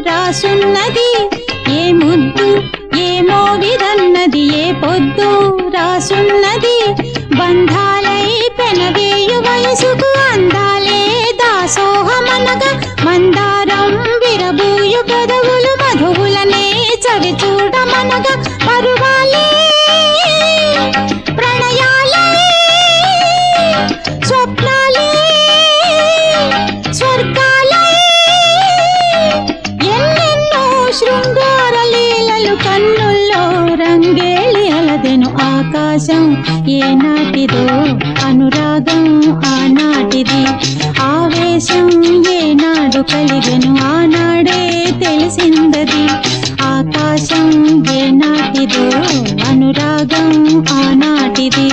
రాసున్నది ఏ ముద్దు ఏమో విధన్నది ఏ పొద్దు రాసున్నది బంధాలై పెనవేయు వయసుకు అందాలే దాసోహమనగా మందారం విరబూయు పెదవులు మధువులనే చవి చూడమనగా పరువాలే ప్రణయాలే స్వప్నాలే స్వర్గాలే ఎన్నెన్నో శృంగార లీలలు కన్నుల్లో రంగేళి అలదెను ఆకాశం ఏనాటిదో అనురాగం ఆనాటిది ఆవేశం ఏనాడు కలిగెను ఆనాడే తెలిసిందది ఆకాశం ఏనాటిదో అనురాగం ఆనాటిది